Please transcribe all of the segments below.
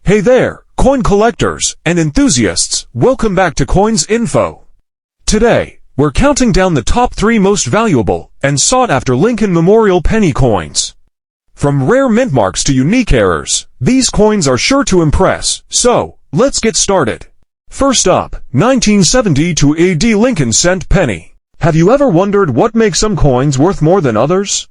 Hey there, coin collectors and enthusiasts, welcome back to Coins Info. Today, we're counting down the top 3 most valuable and sought-after Lincoln Memorial penny coins. From rare mint marks to unique errors, these coins are sure to impress, so let's get started. First up, 1970 to AD Lincoln cent penny. Have you ever wondered what makes some coins worth more than others?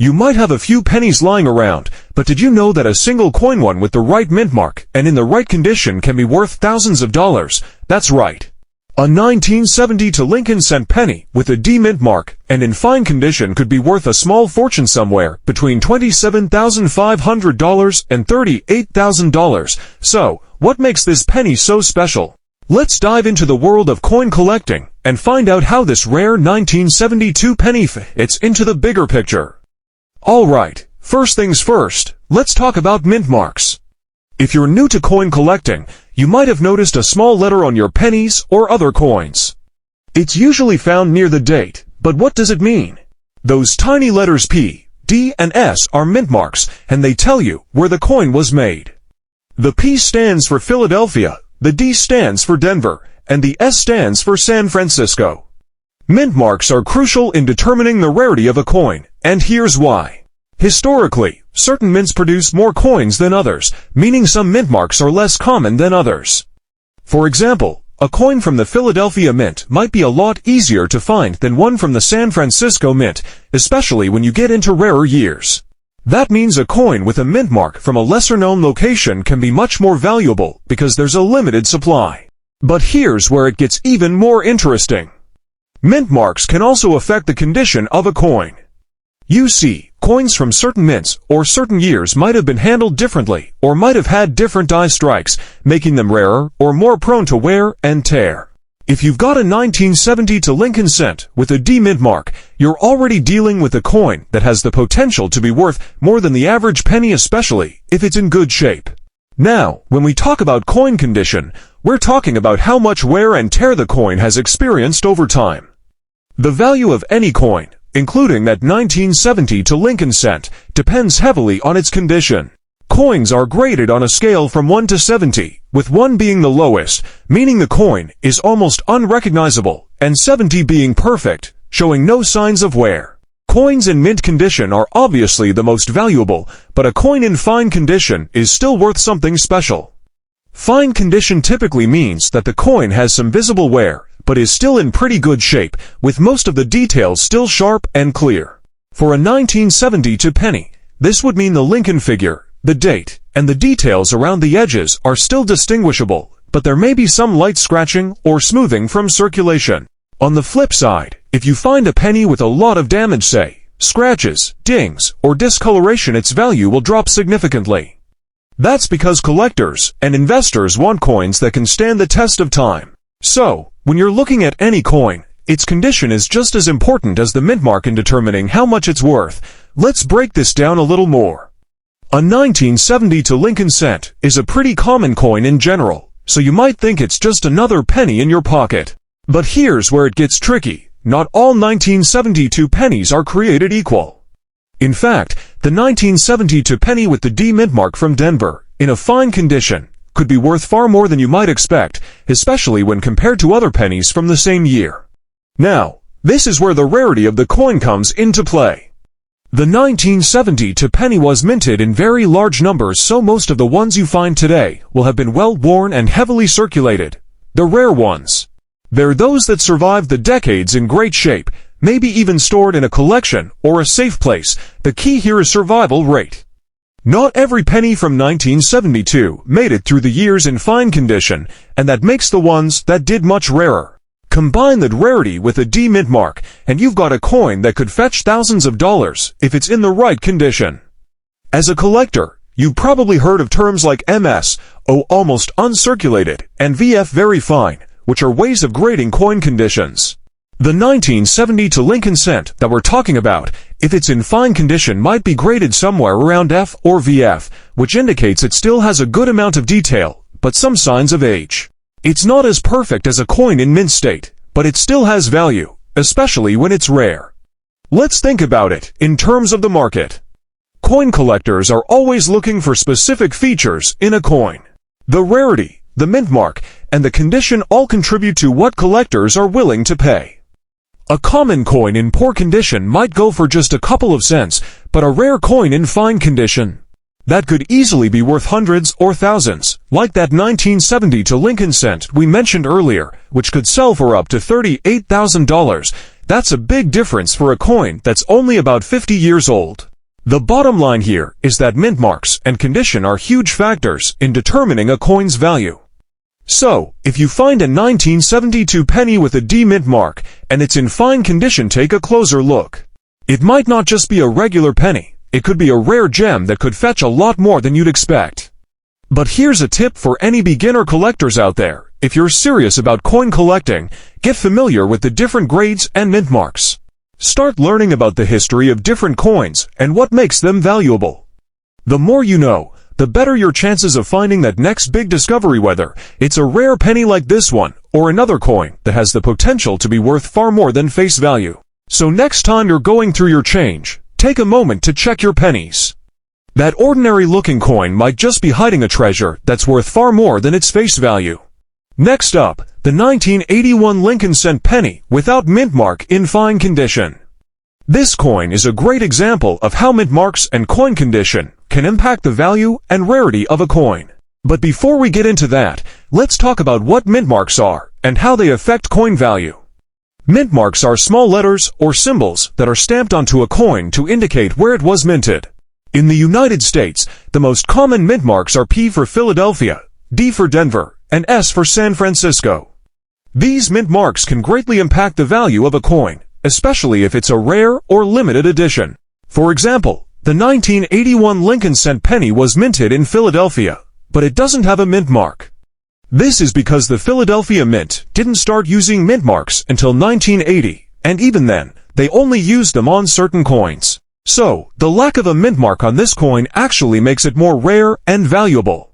You might have a few pennies lying around, but did you know that a single coin, one with the right mint mark and in the right condition, can be worth thousands of dollars? That's right. A 1970 to Lincoln cent penny with a D mint mark and in fine condition could be worth a small fortune, somewhere between $27,500 and $38,000. So, what makes this penny so special? Let's dive into the world of coin collecting and find out how this rare 1972 penny fits into the bigger picture. Alright, first things first, let's talk about mint marks. If you're new to coin collecting, you might have noticed a small letter on your pennies or other coins. It's usually found near the date, but what does it mean? Those tiny letters P, D, and S are mint marks, and they tell you where the coin was made. The P stands for Philadelphia, the D stands for Denver, and the S stands for San Francisco. Mint marks are crucial in determining the rarity of a coin, and here's why. Historically, certain mints produce more coins than others, meaning some mint marks are less common than others. For example, a coin from the Philadelphia Mint might be a lot easier to find than one from the San Francisco Mint, especially when you get into rarer years. That means a coin with a mint mark from a lesser-known location can be much more valuable because there's a limited supply. But here's where it gets even more interesting. Mint marks can also affect the condition of a coin. You see, coins from certain mints or certain years might have been handled differently or might have had different die strikes, making them rarer or more prone to wear and tear. If you've got a 1970 to Lincoln cent with a D mint mark, you're already dealing with a coin that has the potential to be worth more than the average penny, especially if it's in good shape. Now, when we talk about coin condition, we're talking about how much wear and tear the coin has experienced over time. The value of any coin, including that 1970 to Lincoln cent, depends heavily on its condition. Coins are graded on a scale from 1 to 70, with 1 being the lowest, meaning the coin is almost unrecognizable, and 70 being perfect, showing no signs of wear. Coins in mint condition are obviously the most valuable, but a coin in fine condition is still worth something special. Fine condition typically means that the coin has some visible wear, but is still in pretty good shape, with most of the details still sharp and clear. For a 1970 to penny, this would mean the Lincoln figure, the date, and the details around the edges are still distinguishable, but there may be some light scratching or smoothing from circulation. On the flip side, if you find a penny with a lot of damage, say, scratches, dings, or discoloration, its value will drop significantly. That's because collectors and investors want coins that can stand the test of time. So, when you're looking at any coin, its condition is just as important as the mint mark in determining how much it's worth. Let's break this down a little more. A 1970 to Lincoln cent is a pretty common coin in general, so you might think it's just another penny in your pocket. But here's where it gets tricky. Not all 1972 pennies are created equal. In fact, the 1972 penny with the D mint mark from Denver, in a fine condition, could be worth far more than you might expect, especially when compared to other pennies from the same year. Now, this is where the rarity of the coin comes into play. The 1970 to penny was minted in very large numbers, so most of the ones you find today will have been well worn and heavily circulated. The rare ones. They're those that survived the decades in great shape, maybe even stored in a collection or a safe place. The key here is survival rate. Not every penny from 1972 made it through the years in fine condition, and that makes the ones that did much rarer. Combine that rarity with a D mint mark, and you've got a coin that could fetch thousands of dollars if it's in the right condition. As a collector, you've probably heard of terms like MS, O almost uncirculated, and VF very fine, which are ways of grading coin conditions. The 1970 to Lincoln cent that we're talking about, if it's in fine condition, might be graded somewhere around F or VF, which indicates it still has a good amount of detail, but some signs of age. It's not as perfect as a coin in mint state, but it still has value, especially when it's rare. Let's think about it in terms of the market. Coin collectors are always looking for specific features in a coin. The rarity, the mint mark, and the condition all contribute to what collectors are willing to pay. A common coin in poor condition might go for just a couple of cents, but a rare coin in fine condition, that could easily be worth hundreds or thousands, like that 1972 Lincoln cent we mentioned earlier, which could sell for up to $38,000. That's a big difference for a coin that's only about 50 years old. The bottom line here is that mint marks and condition are huge factors in determining a coin's value. So, if you find a 1972 penny with a D mint mark, and it's in fine condition, take a closer look. It might not just be a regular penny. It could be a rare gem that could fetch a lot more than you'd expect. But here's a tip for any beginner collectors out there. If you're serious about coin collecting, get familiar with the different grades and mint marks. Start learning about the history of different coins and what makes them valuable. The more you know, the better your chances of finding that next big discovery, whether it's a rare penny like this one or another coin that has the potential to be worth far more than face value. So next time you're going through your change, take a moment to check your pennies. That ordinary-looking coin might just be hiding a treasure that's worth far more than its face value. Next up, the 1981 Lincoln cent penny without mint mark in fine condition. This coin is a great example of how mint marks and coin condition can impact the value and rarity of a coin. But before we get into that, let's talk about what mint marks are and how they affect coin value. Mint marks are small letters or symbols that are stamped onto a coin to indicate where it was minted. In the United States, the most common mint marks are P for Philadelphia, D for Denver, and S for San Francisco. These mint marks can greatly impact the value of a coin, especially if it's a rare or limited edition. For example, the 1981 Lincoln cent penny was minted in Philadelphia, but it doesn't have a mint mark. This is because the Philadelphia Mint didn't start using mint marks until 1980, and even then, they only used them on certain coins. So, the lack of a mint mark on this coin actually makes it more rare and valuable.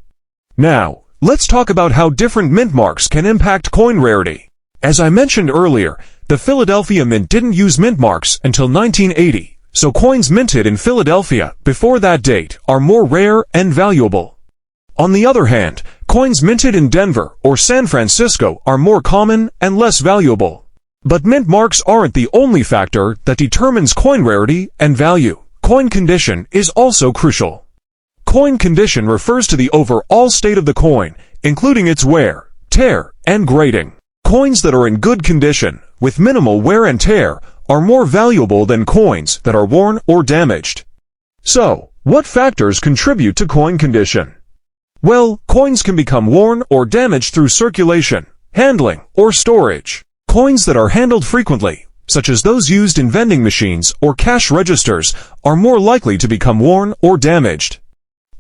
Now, let's talk about how different mint marks can impact coin rarity. As I mentioned earlier, the Philadelphia Mint didn't use mint marks until 1980, so coins minted in Philadelphia before that date are more rare and valuable. On the other hand, coins minted in Denver or San Francisco are more common and less valuable. But mint marks aren't the only factor that determines coin rarity and value. Coin condition is also crucial. Coin condition refers to the overall state of the coin, including its wear, tear, and grading. Coins that are in good condition, with minimal wear and tear, are more valuable than coins that are worn or damaged. So, what factors contribute to coin condition? Well, coins can become worn or damaged through circulation, handling, or storage. Coins that are handled frequently, such as those used in vending machines or cash registers, are more likely to become worn or damaged.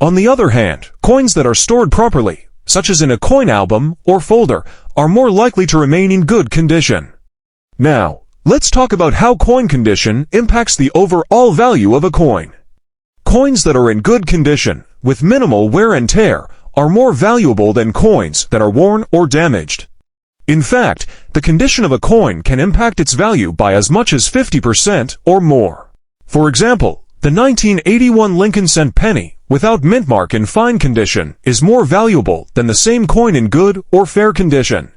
On the other hand, coins that are stored properly, such as in a coin album or folder, are more likely to remain in good condition. Now, let's talk about how coin condition impacts the overall value of a coin. Coins that are in good condition, with minimal wear and tear, are more valuable than coins that are worn or damaged. In fact, the condition of a coin can impact its value by as much as 50% or more. For example, the 1981 Lincoln cent penny, without mint mark in fine condition, is more valuable than the same coin in good or fair condition.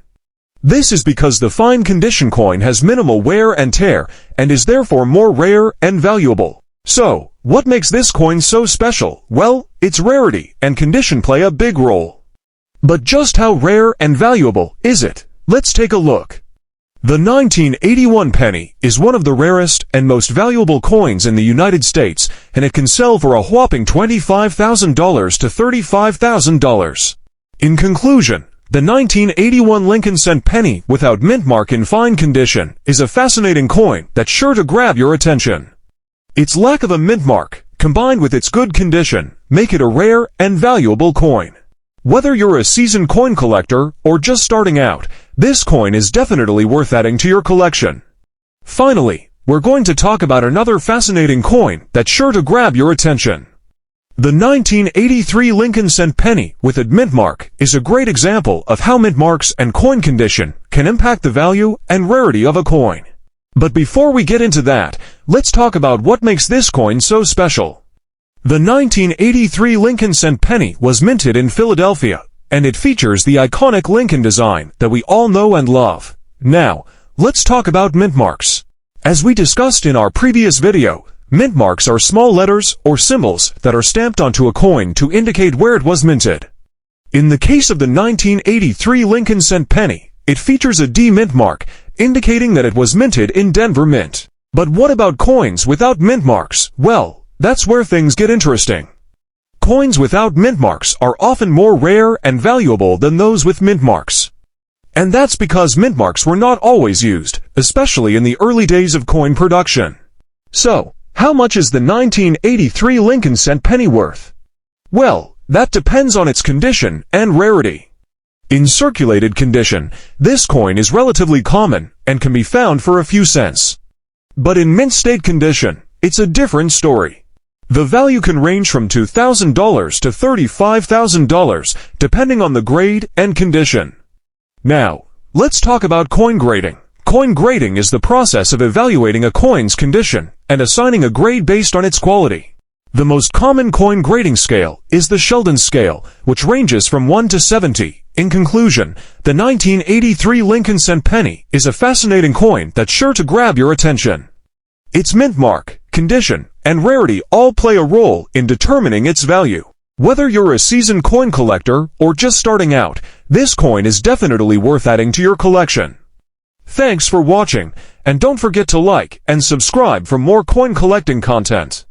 This is because the fine condition coin has minimal wear and tear, and is therefore more rare and valuable. So, what makes this coin so special? Well, its rarity and condition play a big role. But just how rare and valuable is it? Let's take a look. The 1981 penny is one of the rarest and most valuable coins in the United States, and it can sell for a whopping $25,000 to $35,000. In conclusion, the 1981 Lincoln cent penny without mint mark in fine condition is a fascinating coin that's sure to grab your attention. Its lack of a mint mark, combined with its good condition, make it a rare and valuable coin. Whether you're a seasoned coin collector or just starting out, this coin is definitely worth adding to your collection. Finally, we're going to talk about another fascinating coin that's sure to grab your attention. The 1983 Lincoln cent penny with a mint mark is a great example of how mint marks and coin condition can impact the value and rarity of a coin. But before we get into that, let's talk about what makes this coin so special. The 1983 Lincoln cent penny was minted in Philadelphia, and it features the iconic Lincoln design that we all know and love. Now, let's talk about mint marks. As we discussed in our previous video, mint marks are small letters or symbols that are stamped onto a coin to indicate where it was minted. In the case of the 1983 Lincoln cent penny, it features a D mint mark, indicating that it was minted in Denver Mint. But what about coins without mint marks? Well, that's where things get interesting. Coins without mint marks are often more rare and valuable than those with mint marks. And that's because mint marks were not always used, especially in the early days of coin production. So, how much is the 1983 Lincoln cent penny worth? Well, that depends on its condition and rarity. In circulated condition, this coin is relatively common and can be found for a few cents. But in mint state condition, it's a different story. The value can range from $2,000 to $35,000, depending on the grade and condition. Now, let's talk about coin grading. Coin grading is the process of evaluating a coin's condition and assigning a grade based on its quality. The most common coin grading scale is the Sheldon scale, which ranges from 1 to 70. In conclusion, the 1983 Lincoln cent penny is a fascinating coin that's sure to grab your attention. Its mint mark, condition, and rarity all play a role in determining its value. Whether you're a seasoned coin collector or just starting out, this coin is definitely worth adding to your collection. Thanks for watching, and don't forget to like and subscribe for more coin collecting content.